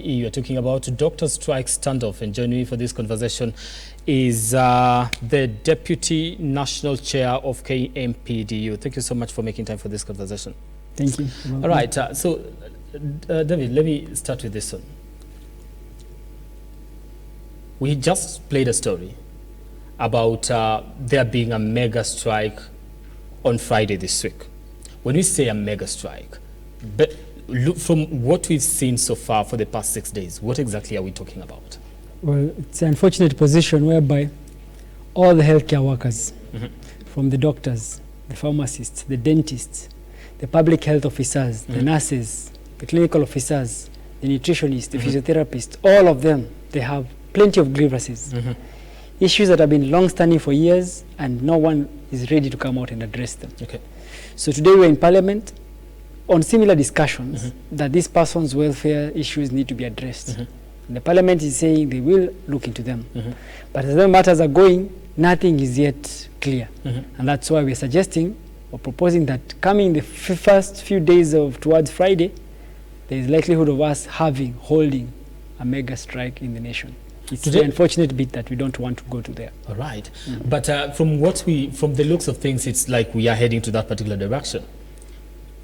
You are talking about doctor strike standoff, and joining me for this conversation is the Deputy National Chair of Kmpdu. Thank you so much for making time for this conversation. Thank you. All right, David, let me start with this one. We just played a story about there being a mega strike on Friday this week. When we say a mega strike, but look, from what we've seen so far for the past 6 days, what exactly are we talking about? Well, it's an unfortunate position whereby all the healthcare workers, from the doctors, the pharmacists, the dentists, the public health officers, the nurses, the clinical officers, the nutritionists, the physiotherapists, all of them, they have plenty of grievances. Issues that have been long-standing for years, and no one is ready to come out and address them. Okay. So today we're in Parliament on similar discussions that this person's welfare issues need to be addressed. And the Parliament is saying they will look into them. But as the matters are going, nothing is yet clear. And that's why we're suggesting or proposing that coming the first few days towards Friday, there is likelihood of us holding a mega strike in the nation. It's the unfortunate bit that we don't want to go to there. All right. But from the looks of things, it's like we are heading to that particular direction.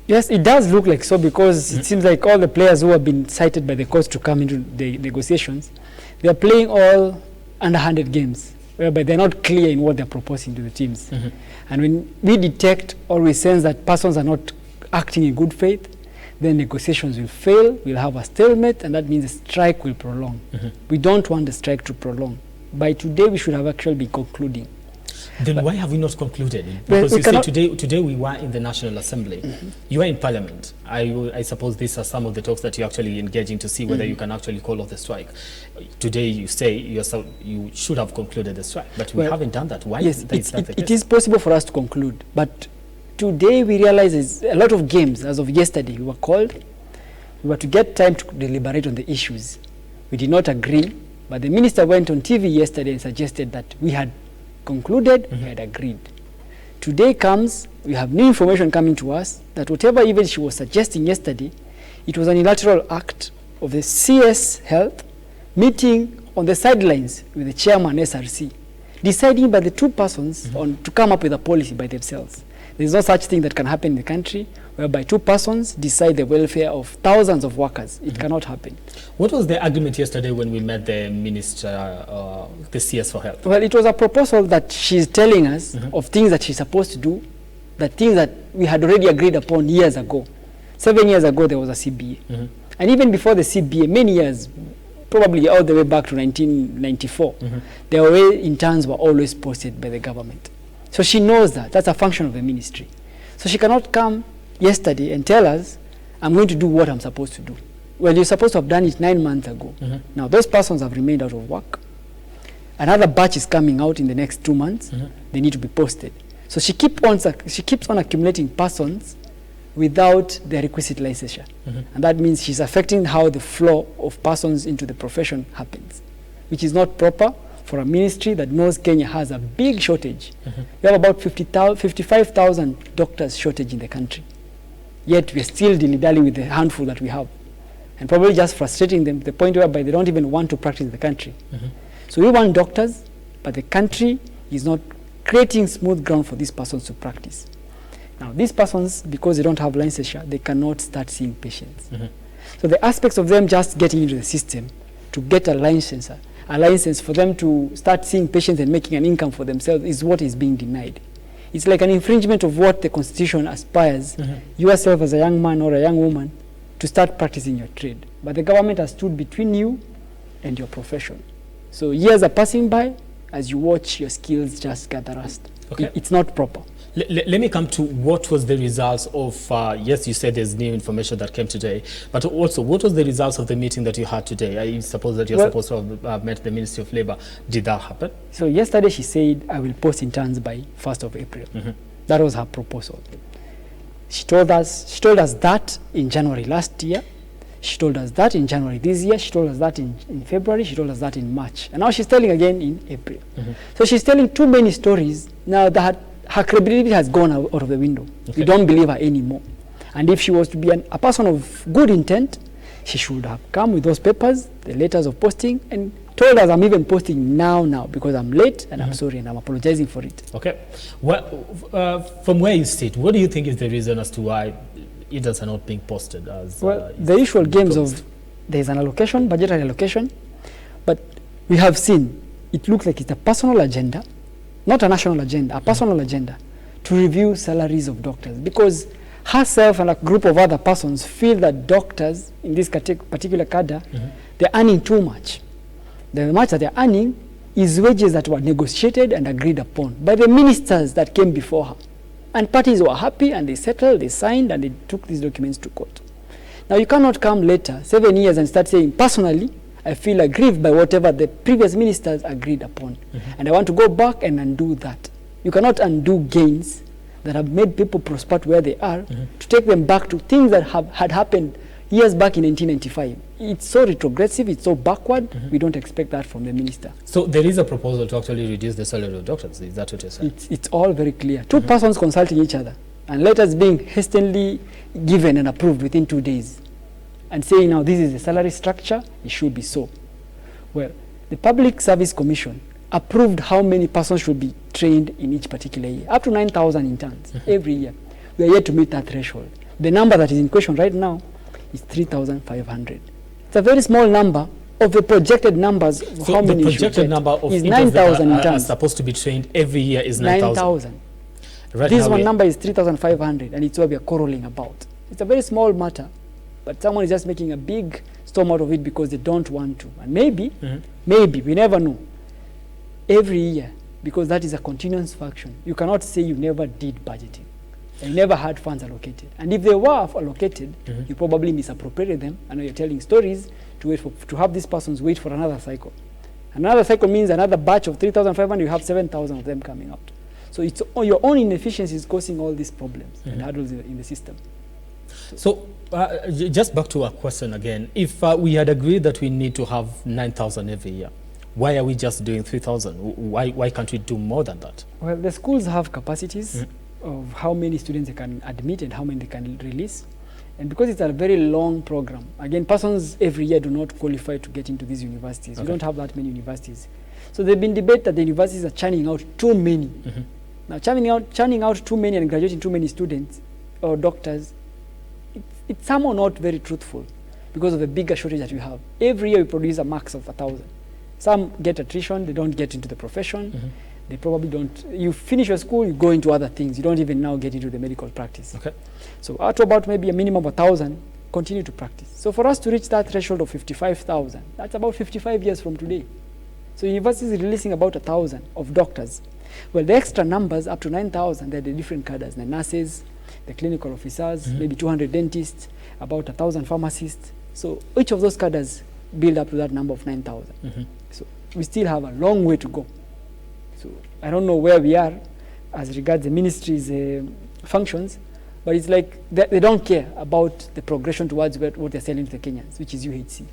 Yes, it does look like so, because it seems like all the players who have been cited by the courts to come into the negotiations, they are playing all underhanded games, whereby they're not clear in what they're proposing to the teams. And when we detect or we sense that persons are not acting in good faith, then negotiations will fail, we'll have a stalemate, and that means the strike will prolong. We don't want the strike to prolong. By today, we should have actually been concluding. Then why have we not concluded? Because you say today we were in the National Assembly. You are in Parliament. I suppose these are some of the talks that you're actually engaging to see whether you can actually call off the strike. Today you say you should have concluded the strike, but we haven't done that. Why is that the case? It is possible for us to conclude, but today we realize there's a lot of games. As of yesterday, we were called. We were to get time to deliberate on the issues. We did not agree, but the minister went on TV yesterday and suggested that we had concluded, we had agreed. Today comes, we have new information coming to us that whatever even she was suggesting yesterday, it was an unilateral act of the CS Health meeting on the sidelines with the chairman SRC, deciding by the two persons to come up with a policy by themselves. There is no such thing that can happen in the country whereby two persons decide the welfare of thousands of workers. It cannot happen. What was the agreement yesterday when we met the minister, the CS for Health? Well, it was a proposal that she's telling us of things that she's supposed to do, the things that we had already agreed upon years ago. 7 years ago, there was a CBA. And even before the CBA, many years, probably all the way back to 1994, the way interns were always posted by the government. So she knows that. That's a function of the ministry. So she cannot come yesterday and tell us, I'm going to do what I'm supposed to do. Well, you're supposed to have done it 9 months ago. Now, those persons have remained out of work. Another batch is coming out in the next 2 months. They need to be posted. So she keeps on accumulating persons without the requisite licensure. And that means she's affecting how the flow of persons into the profession happens, which is not proper for a ministry that knows Kenya has a big shortage. We have about 55,000 doctors shortage in the country. Yet we're still dilly-dallying with the handful that we have. And probably just frustrating them to the point whereby they don't even want to practice in the country. So we want doctors, but the country is not creating smooth ground for these persons to practice. Now, these persons, because they don't have licensure, they cannot start seeing patients. So the aspects of them just getting into the system to get a license for them to start seeing patients and making an income for themselves is what is being denied. It's like an infringement of what the Constitution aspires yourself as a young man or a young woman to start practicing your trade. But the government has stood between you and your profession. So years are passing by as you watch your skills just gather rust. It's not proper. Let me come to what was the results of, yes, you said there's new information that came today, but also what was the results of the meeting that you had today? I suppose that you're supposed to have met the Ministry of Labour. Did that happen? So yesterday she said, I will post interns by 1st of April. That was her proposal. She told us that in January last year. She told us that in January this year. She told us that in February. She told us that in March. And now she's telling again in April. So she's telling too many stories now that her credibility has gone out of the window. We don't believe her anymore. And if she was to be a person of good intent, She should have come with those papers, the letters of posting, and told us I'm even posting now because I'm late and I'm sorry and I'm apologizing for it. Okay. Well, from where you sit, what do you think is the reason as to why interns are not being posted? As well, the usual games of there's an allocation, budgetary allocation, but we have seen it looks like it's a personal agenda, not a national agenda, a personal agenda to review salaries of doctors, because herself and a group of other persons feel that doctors in this particular cadre, they're earning too much. The much that they're earning is wages that were negotiated and agreed upon by the ministers that came before her. And parties were happy and they settled, they signed, and they took these documents to court. Now you cannot come later, 7 years, and start saying, personally, I feel aggrieved by whatever the previous ministers agreed upon. And I want to go back and undo that. You cannot undo gains that have made people prosper to where they are, to take them back to things that had happened years back in 1995. It's so retrogressive, it's so backward, we don't expect that from the minister. So there is a proposal to actually reduce the salary of doctors, is that what you're saying? It's all very clear. Two persons consulting each other, and letters being hastily given and approved within 2 days, and saying now this is the salary structure, it should be so. Well, the Public Service Commission approved how many persons should be trained in each particular year, up to 9,000 interns every year. We are yet to meet that threshold. The number that is in question right now is 3,500. It's a very small number of the projected numbers of so how many the projected number of is interns 9,000 that are interns. supposed to be trained every year is 9,000. Right, this one number is 3,500, and it's what we are quarreling about. It's a very small matter, but someone is just making a big storm out of it because they don't want to. And maybe, we never know. Every year, because that is a continuous function, you cannot say you never did budgeting. You never had funds allocated. And if they were allocated, you probably misappropriated them. And now you're telling stories to have these persons wait for another cycle. Another cycle means another batch of 3,500, you have 7,000 of them coming out. So it's your own inefficiencies causing all these problems and hurdles in the system. So just back to our question again, if we had agreed that we need to have 9,000 every year, why are we just doing 3,000? Why can't we do more than that? Well, the schools have capacities of how many students they can admit and how many they can release. And because it's a very long program, again, persons every year do not qualify to get into these universities. We don't have that many universities. So there's been debate that the universities are churning out too many. Now, churning out too many and graduating too many students or doctors, it's somehow not very truthful because of the bigger shortage that we have. Every year we produce a max of 1,000. Some get attrition, they don't get into the profession. They probably don't. You finish your school, you go into other things. You don't even now get into the medical practice. Okay. So at about maybe a minimum of 1,000, continue to practice. So for us to reach that threshold of 55,000, that's about 55 years from today. So universities is releasing about 1,000 of doctors. Well, the extra numbers up to 9,000, they're the different cadres, the nurses, the clinical officers, maybe 200 dentists, about 1,000 pharmacists. So each of those cadres build up to that number of 9,000. So we still have a long way to go. So I don't know where we are as regards the ministry's functions, but it's like they don't care about the progression towards what they're selling to the Kenyans, which is UHC.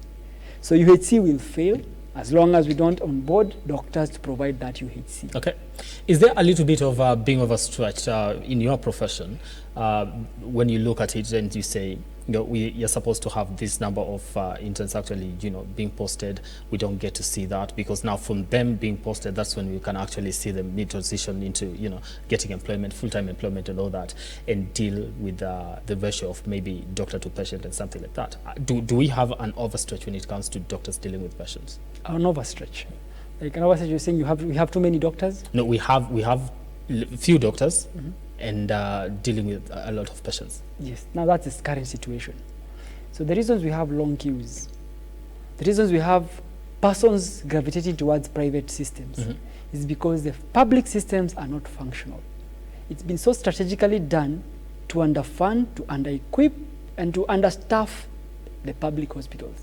So UHC will fail as long as we don't onboard doctors to provide that UHC. Okay. Is there a little bit of being overstretched in your profession when you look at it and you say, you're supposed to have this number of interns actually, being posted. We don't get to see that because now from them being posted, that's when we can actually see them need to transition into, getting employment, full-time employment and all that, and deal with the ratio of maybe doctor to patient and something like that. Do we have an overstretch when it comes to doctors dealing with patients? An overstretch. Like an overstretch, you're saying we have too many doctors? No, we have few doctors. And dealing with a lot of patients. Yes, now that's the current situation. So the reasons we have long queues, the reasons we have persons gravitating towards private systems is because the public systems are not functional. It's been so strategically done to underfund, to under-equip, and to understaff the public hospitals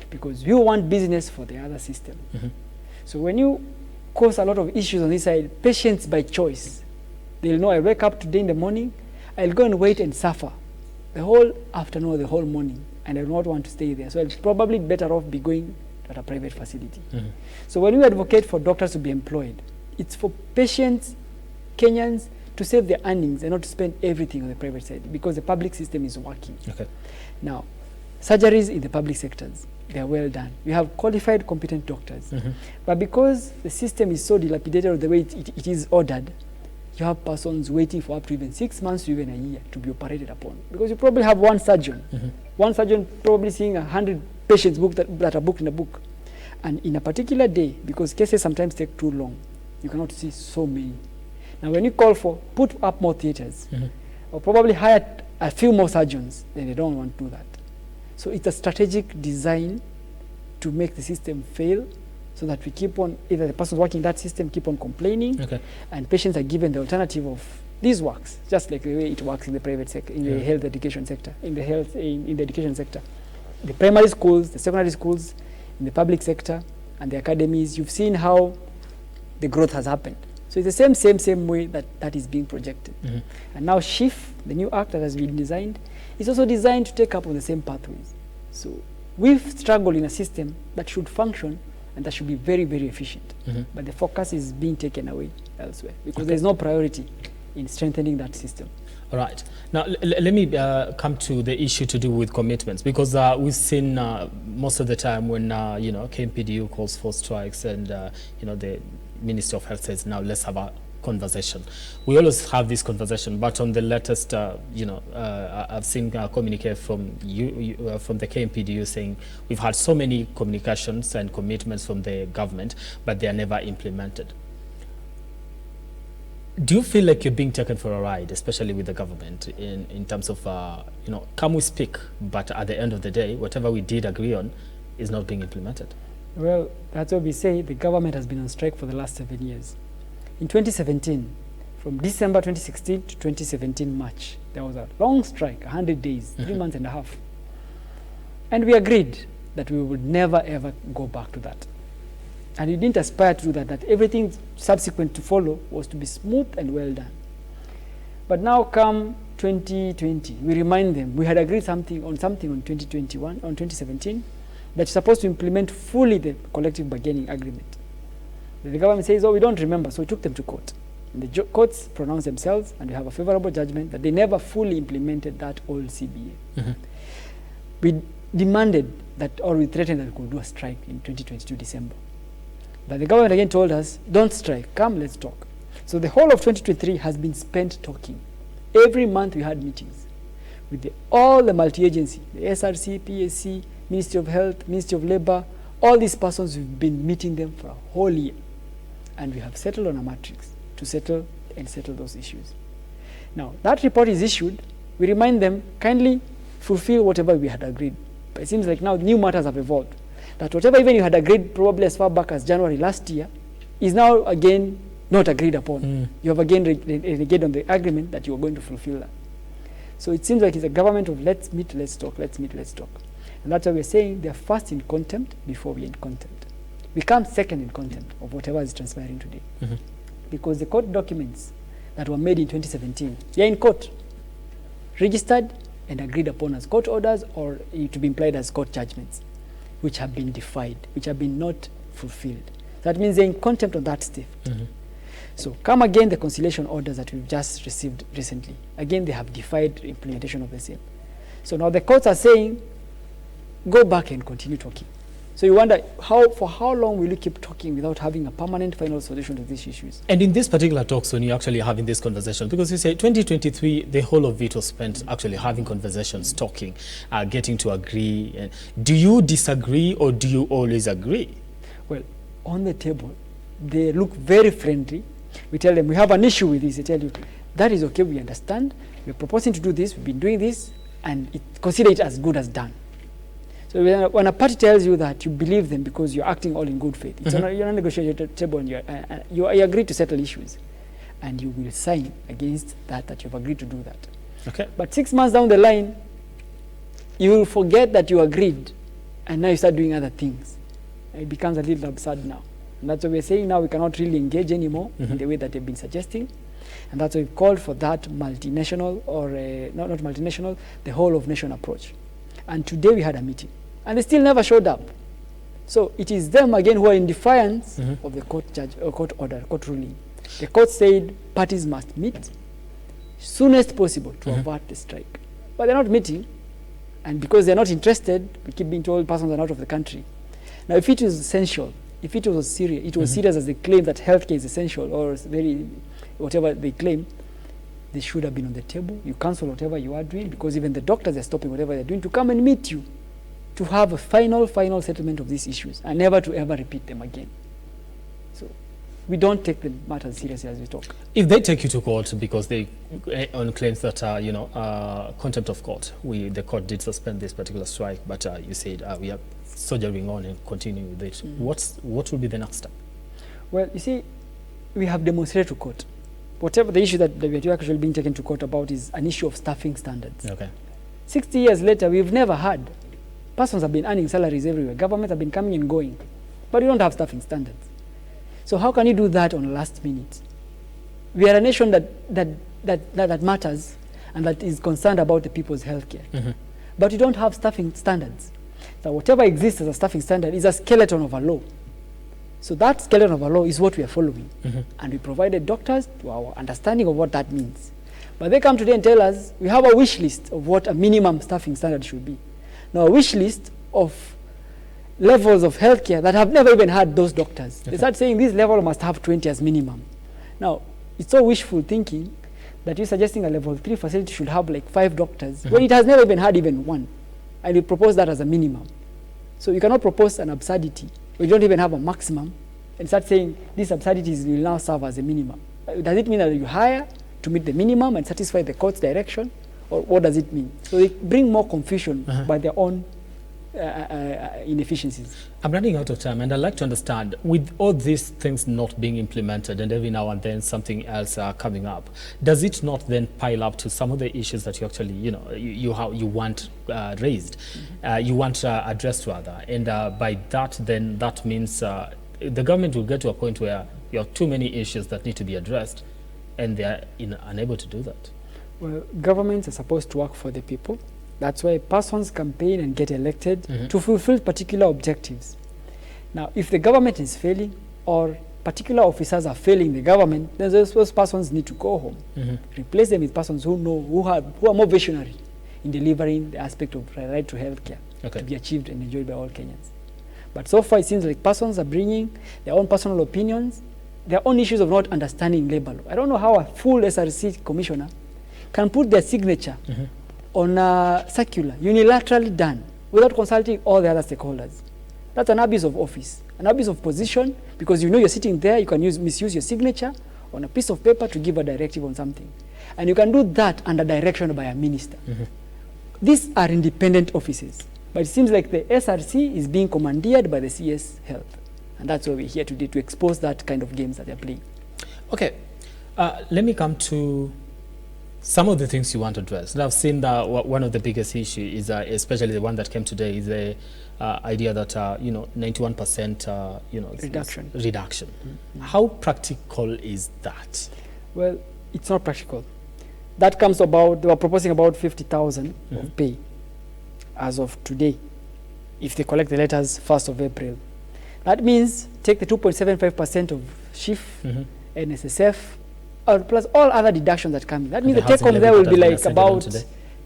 because we want business for the other system. So when you cause a lot of issues on this side, patients by choice, they'll know I wake up today in the morning, I'll go and wait and suffer the whole afternoon or the whole morning, and I do not want to stay there. So I'll probably better off be going to a private facility. So when we advocate for doctors to be employed, it's for patients, Kenyans, to save their earnings and not to spend everything on the private side because the public system is working. Okay. Now, Surgeries in the public sectors, they are well done. We have qualified, competent doctors. But because the system is so dilapidated the way it is ordered, you have persons waiting for up to even 6 months to even a year to be operated upon. Because you probably have one surgeon. One surgeon probably seeing 100 patients that are booked in a book. And in a particular day, because cases sometimes take too long, you cannot see so many. Now when you call for put up more theaters, or probably hire a few more surgeons, then they don't want to do that. So it's a strategic design to make the system fail, so that we keep on, either the persons working in that system keep on complaining, and patients are given the alternative of this works, just like the way it works in the private sector, in the health education sector, in the education sector. The primary schools, the secondary schools, in the public sector, and the academies, you've seen how the growth has happened. So it's the same way that is being projected. And now SHIF, the new act that has been designed, is also designed to take up on the same pathways. So we've struggled in a system that should function and that should be very, very efficient. But the focus is being taken away elsewhere because there's no priority in strengthening that system. All right. Now, let me come to the issue to do with commitments, because we've seen most of the time when, Kmpdu calls for strikes and, the Ministry of Health says, now let's have a conversation. We always have this conversation, but on the latest, I've seen a communique from from the Kmpdu saying we've had so many communications and commitments from the government, but they are never implemented. Do you feel like you're being taken for a ride, especially with the government, in terms of, can we speak, but at the end of the day, whatever we did agree on is not being implemented? Well, that's what we say. The government has been on strike for the last 7 years. In 2017, from December 2016 to 2017 March, there was a long strike, 100 days, 3 months and a half. And we agreed that we would never, ever go back to that. And we didn't aspire to do that, that everything subsequent to follow was to be smooth and well done. But now come 2020, we remind them, we had agreed something on 2017, that you're supposed to implement fully the collective bargaining agreement. The government says, oh, we don't remember, so we took them to court. And the courts pronounced themselves, and we have a favorable judgment that they never fully implemented that old CBA. We demanded that, or we threatened that we could do a strike in 2022 December. But the government again told us, don't strike, come, let's talk. So the whole of 2023 has been spent talking. Every month we had meetings with all the multi-agency, the SRC, PSC, Ministry of Health, Ministry of Labor, all these persons, we've been meeting them for a whole year. And we have settled on a matrix to settle those issues. Now, that report is issued. We remind them, kindly fulfill whatever we had agreed. But it seems like now new matters have evolved. That whatever even you had agreed probably as far back as January last year is now again not agreed upon. You have again reneged on the agreement that you are going to fulfill that. So it seems like it's a government of let's meet, let's talk, let's meet, let's talk. And that's why we're saying they're first in contempt before we're in contempt. We come second in contempt of whatever is transpiring today. Because the court documents that were made in 2017, they're in court, registered and agreed upon as court orders or to be implied as court judgments, which have been defied, which have been not fulfilled. That means they're in contempt of that state. So come again the conciliation orders that we've just received recently. Again, they have defied implementation of the same. So now the courts are saying, go back and continue talking. So you wonder, for how long will you keep talking without having a permanent final solution to these issues? And in this particular talks, when you're actually having this conversation, because you say 2023, the whole of it was spent actually having conversations, talking, getting to agree. Do you disagree or do you always agree? Well, on the table, they look very friendly. We tell them, we have an issue with this. They tell you, that is okay, we understand. We're proposing to do this, we've been doing this, and consider it as good as done. So when a party tells you that, you believe them because you're acting all in good faith. It's you're on a negotiation table and you agree to settle issues. And you will sign against that you've agreed to do that. Okay. But 6 months down the line, you will forget that you agreed and now you start doing other things. It becomes a little absurd now. And that's what we're saying now, we cannot really engage anymore in the way that they've been suggesting. And that's why we've called for that multinational or not multinational, the whole of nation approach. And today we had a meeting. And they still never showed up. So it is them again who are in defiance of the court order, court ruling. The court said parties must meet soonest possible to avert the strike. But they're not meeting. And because they're not interested, we keep being told persons are out of the country. Now, if it is essential, if it was serious, it was serious as they claim that healthcare is essential or very, whatever they claim, they should have been on the table. You cancel whatever you are doing, because even the doctors are stopping whatever they're doing to come and meet you, to have a final settlement of these issues and never to ever repeat them again. So we don't take the matters seriously as we talk. If they take you to court because they on claims that contempt of court, the court did suspend this particular strike, but you said we are soldiering on and continuing with it. What will be the next step? Well, you see, we have demonstrated to court. Whatever the issue that we are actually being taken to court about is an issue of staffing standards. Okay. 60 years later, we've never had. Persons have been earning salaries everywhere. Governments have been coming and going. But we don't have staffing standards. So how can you do that on the last minute? We are a nation that matters and that is concerned about the people's healthcare. But you don't have staffing standards. So whatever exists as a staffing standard is a skeleton of a law. So that skeleton of a law is what we are following. And we provided doctors to our understanding of what that means. But they come today and tell us we have a wish list of what a minimum staffing standard should be. Now, a wish list of levels of healthcare that have never even had those doctors. They start saying this level must have 20 as minimum. Now, it's so wishful thinking that you're suggesting a level 3 facility should have like 5 doctors when it has never even had even one. And you propose that as a minimum. So you cannot propose an absurdity. We don't even have a maximum and start saying these absurdities will now serve as a minimum. Does it mean that you hire to meet the minimum and satisfy the court's direction? Or what does it mean? So they bring more confusion by their own inefficiencies. I'm running out of time, and I'd like to understand, with all these things not being implemented and every now and then something else coming up, does it not then pile up to some of the issues that you actually, you want raised, you want addressed rather, and by that then that means the government will get to a point where you have too many issues that need to be addressed, and they are unable to do that. Well, governments are supposed to work for the people. That's why persons campaign and get elected to fulfill particular objectives. Now, if the government is failing or particular officers are failing the government, then those persons need to go home. Replace them with persons who are more visionary in delivering the aspect of the right to healthcare to be achieved and enjoyed by all Kenyans. But so far, it seems like persons are bringing their own personal opinions, their own issues of not understanding labor law. I don't know how a full SRC commissioner can put their signature on a circular, unilaterally done, without consulting all the other stakeholders. That's an abuse of office, an abuse of position, because you're sitting there, you can misuse your signature on a piece of paper to give a directive on something. And you can do that under direction by a minister. These are independent offices, but it seems like the SRC is being commandeered by the CS Health. And that's why we're here today, to expose that kind of games that they're playing. Okay, let me come to some of the things you want to address. And I've seen that one of the biggest issues is, especially the one that came today, is the idea that 91% reduction. How practical is that? Well, it's not practical. That comes about, they were proposing about 50,000 of pay as of today, if they collect the letters 1st of April. That means take the 2.75% of SHIF, NSSF, plus all other deductions that come in. That means the take home there will be like about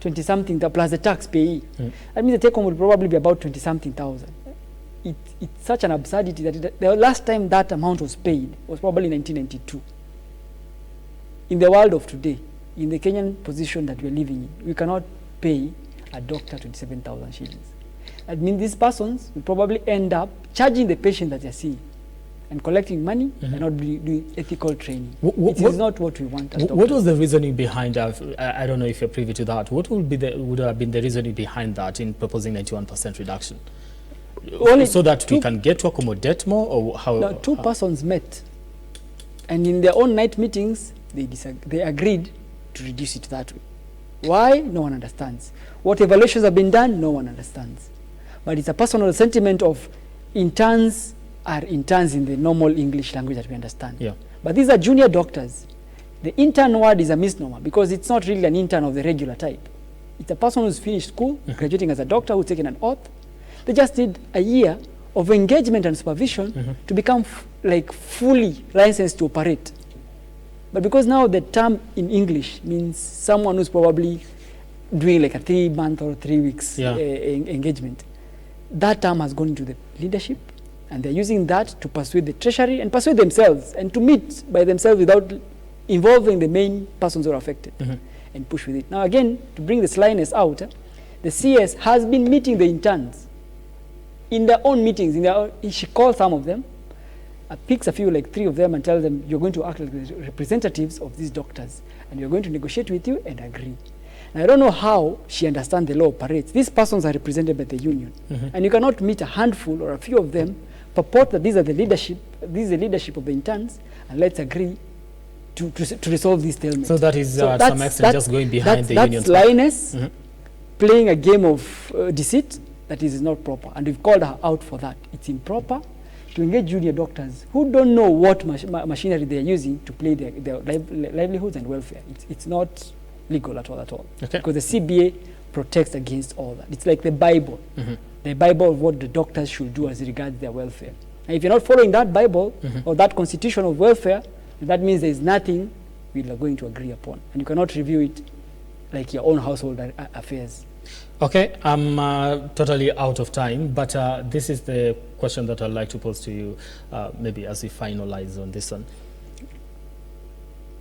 20-something plus the tax payee. That means the take home will probably be about 20-something thousand. It's such an absurdity that the last time that amount was paid was probably 1992. In the world of today, in the Kenyan position that we're living in, we cannot pay a doctor 27,000 shillings. That means these persons will probably end up charging the patient that they're seeing and collecting money and not doing ethical training. It is not what we want as doctors. What was the reasoning behind that? I don't know if you're privy to that. What would have been the reasoning behind that in proposing 91% reduction? Only so that we can get to accommodate more, or how? No, two persons met, and in their own night meetings, they agreed to reduce it that way. Why? No one understands. What evaluations have been done? No one understands. But it's a personal sentiment of interns are interns in the normal English language that we understand. Yeah. But these are junior doctors. The intern word is a misnomer because it's not really an intern of the regular type. It's a person who's finished school, graduating as a doctor, who's taken an oath. They just did a year of engagement and supervision to become fully licensed to operate. But because now the term in English means someone who's probably doing like a 3-month or 3 weeks Yeah. engagement. That term has gone into the leadership, and they're using that to persuade the treasury and persuade themselves and to meet by themselves without involving the main persons who are affected and push with it. Now again, to bring the slyness out, the CS has been meeting the interns in their own meetings. She calls some of them, picks a few, like 3 of them, and tells them, you're going to act like the representatives of these doctors, and we're going to negotiate with you and agree. Now, I don't know how she understands the law operates. These persons are represented by the union, and you cannot meet a handful or a few of them, purport that these are the leadership, this is the leadership of the interns, and let's agree to resolve this stalemate. So that is to some extent just going behind the union. That's slyness, playing a game of deceit that is not proper, and we've called her out for that. It's improper to engage junior doctors who don't know what machinery they're using to play their livelihoods and welfare. It's not legal at all. Okay. Because the CBA protects against all that. It's like the Bible. The Bible of what the doctors should do as regards their welfare. And if you're not following that Bible or that constitution of welfare, that means there's nothing we are going to agree upon. And you cannot review it like your own household affairs. Okay, I'm totally out of time, but this is the question that I'd like to pose to you, maybe as we finalize on this one.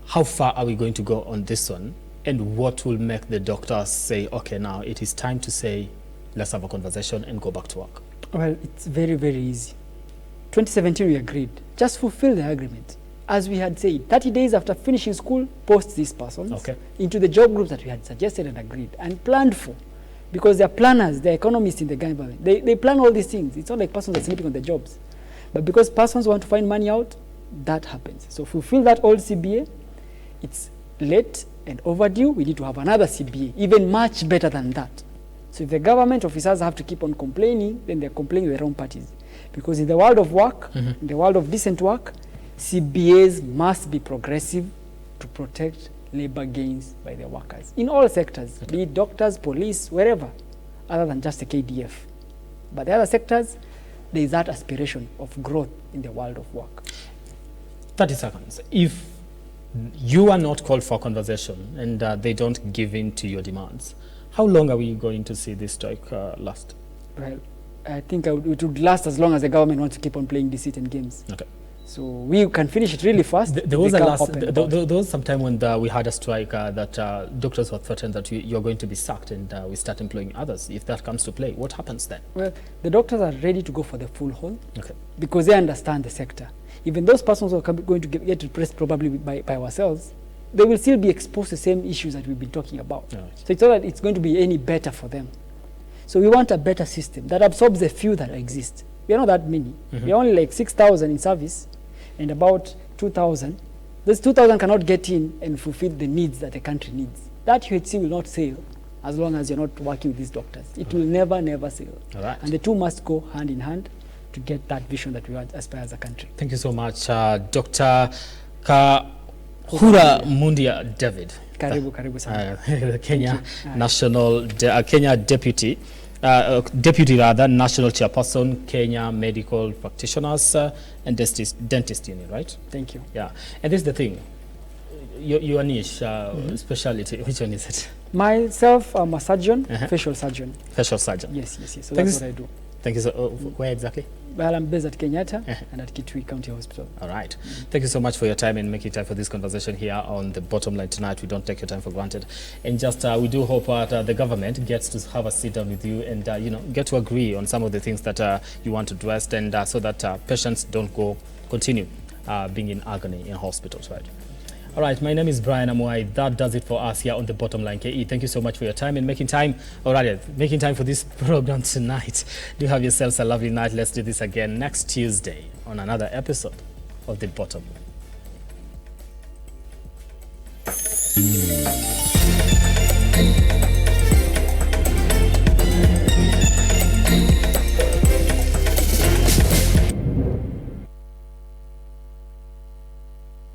How far are we going to go on this one, and what will make the doctors say, okay, now it is time to say, let's have a conversation and go back to work? Well, it's very, very easy. 2017, we agreed. Just fulfill the agreement. As we had said, 30 days after finishing school, post these persons into the job groups that we had suggested and agreed and planned for. Because they're planners, they're economists in the government. They plan all these things. It's not like persons are sleeping on their jobs. But because persons want to find money out, that happens. So fulfill that old CBA. It's late and overdue. We need to have another CBA, even much better than that. So if the government officers have to keep on complaining, then they're complaining with their own parties. Because in the world of work, in the world of decent work, CBAs must be progressive to protect labor gains by their workers in all sectors, be it doctors, police, wherever, other than just the KDF. But the other sectors, there is that aspiration of growth in the world of work. 30 seconds. If you are not called for conversation and they don't give in to your demands, how long are we going to see this strike last? Well, I think it would last as long as the government wants to keep on playing deceit and games. Okay. So we can finish it really fast. There was some time when we had a strike that doctors were threatened that you're going to be sacked and we start employing others. If that comes to play, what happens then? Well, the doctors are ready to go for the full haul because they understand the sector. Even those persons who are going to get repressed probably by ourselves, they will still be exposed to the same issues that we've been talking about. Right. So it's not that it's going to be any better for them. So we want a better system that absorbs the few that exist. We are not that many. We are only like 6,000 in service and about 2,000. Those 2,000 cannot get in and fulfill the needs that the country needs. That UHC will not sail as long as you're not working with these doctors. It will never sail. Right. And the two must go hand in hand to get that vision that we want aspire as a country. Thank you so much, Dr. Kahura Mundia David. Karibu sana. Kenya National Kenya Deputy National Chairperson, Kenya Medical Practitioners and Dentist Union, right? Thank you. Yeah, and this is the thing. Your niche, specialty, which one is it? Myself, I'm a surgeon, facial surgeon. Facial surgeon. Yes. So that's what I do. Thank you. So, where exactly? Well, I'm based at Kenyatta and at Kitui County Hospital. All right. Thank you so much for your time and making time for this conversation here on The Bottom Line tonight. We don't take your time for granted. And just we do hope that the government gets to have a sit down with you and, get to agree on some of the things that you want to address and so that patients don't continue being in agony in hospitals, right? All right, my name is Brian Amuai. That does it for us here on The Bottom Line KE. Thank you so much for your time and making time for this program tonight. Do have yourselves a lovely night. Let's do this again next Tuesday on another episode of The Bottom Line.